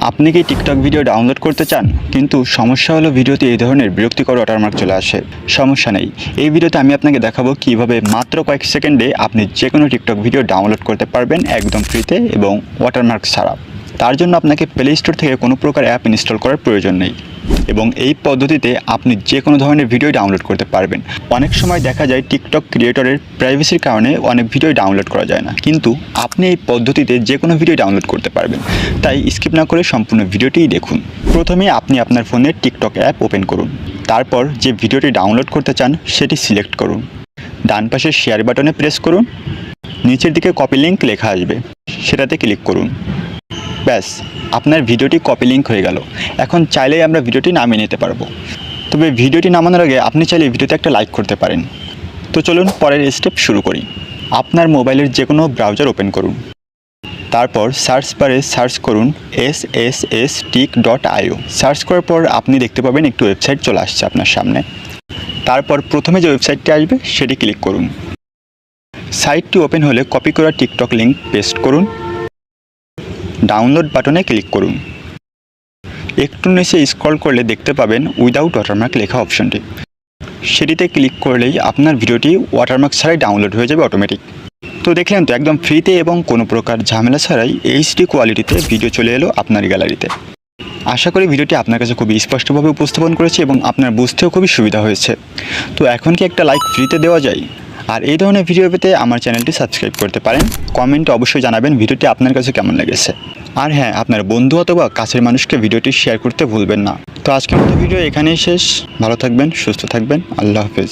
আপনি কি TikTok video download করতে চান, কিন্তু সমস্যা হলো ভিডিওতে এই ধরনের বিরক্তিকর ওয়াটারমার্ক চলে আসে। সমস্যা নেই, এই ভিডিওতে আমি আপনাকে দেখাবো কিভাবে মাত্র কয়েক সেকেন্ডে আপনি যে কোনো টিকটক ভিডিও ডাউনলোড করতে পারবেন একদম ফ্রিতে এবং ওয়াটারমার্ক ছাড়া। তার জন্য আপনাকে প্লে স্টোর থেকে কোনো প্রকার অ্যাপ ইনস্টল করার প্রয়োজন নেই এবং এই পদ্ধতিতে আপনি যে কোনো ধরনের ভিডিও ডাউনলোড করতে পারবেন। অনেক সময় দেখা যায় টিকটক ক্রিয়েটরের প্রাইভেসির কারণে অনেক ভিডিও ডাউনলোড করা যায় না, কিন্তু আপনি এই পদ্ধতিতে যে কোনো ভিডিও ডাউনলোড করতে পারবেন। তাই স্কিপ না করে সম্পূর্ণ ভিডিওটিই দেখুন। প্রথমে আপনি আপনার ফোনে টিকটক অ্যাপ ওপেন করুন। তারপর যে ভিডিওটি ডাউনলোড করতে চান সেটি সিলেক্ট করুন। ডান পাশের শেয়ার বাটনে প্রেস করুন। নিচের দিকে কপি লিঙ্ক লেখা আসবে, সেটাতে ক্লিক করুন। ব্যাস, আপনার ভিডিওটি কপি লিঙ্ক হয়ে গেল। এখন চাইলেই আমরা ভিডিওটি নামিয়ে নিতে পারবো। তবে ভিডিওটি নামানোর আগে আপনি চাইলে ভিডিওতে একটা লাইক করতে পারেন। তো চলুন পরের স্টেপ শুরু করি। আপনার মোবাইলের যে কোনো ব্রাউজার ওপেন করুন। তারপর সার্চ বারে সার্চ করুন ssstik.io। সার্চ করার পর আপনি দেখতে পাবেন একটি ওয়েবসাইট চলে আসছে আপনার সামনে। তারপর প্রথমে যে ওয়েবসাইটটি আসবে সেটি ক্লিক করুন। সাইটটি ওপেন হলে কপি করা টিকটক লিঙ্ক পেস্ট করুন। ডাউনলোড বাটনে ক্লিক করুন। একটু নিচে স্ক্রল করলে দেখতে পাবেন উইদাউট ওয়াটারমার্ক লেখা অপশনটি। সেটিতে ক্লিক করলেই আপনার ভিডিওটি ওয়াটারমার্ক ছাড়াই ডাউনলোড হয়ে যাবে অটোমেটিক। তো দেখলেন তো, একদম ফ্রিতে এবং কোনো প্রকার ঝামেলা ছাড়াই এইচডি কোয়ালিটিতে ভিডিও চলে এলো আপনার গ্যালারিতে। আশা করি ভিডিওটি আপনার কাছে খুবই স্পষ্টভাবে উপস্থাপন করেছে এবং আপনার বুঝতেও খুবই সুবিধা হয়েছে। তো এখন কি একটা লাইক ফ্রিতে দেওয়া যায়? আর এই ধরনের ভিডিও পেতে আমার চ্যানেলটি সাবস্ক্রাইব করতে পারেন। কমেন্টে অবশ্যই জানাবেন ভিডিওটি আপনার কাছে কেমন লেগেছে। আর হ্যাঁ, আপনার বন্ধু অথবা কাছের মানুষকে ভিডিওটি শেয়ার করতে ভুলবেন না। তো আজকের মতো ভিডিও এখানেই শেষ। ভালো থাকবেন, সুস্থ থাকবেন। আল্লাহ হাফেজ।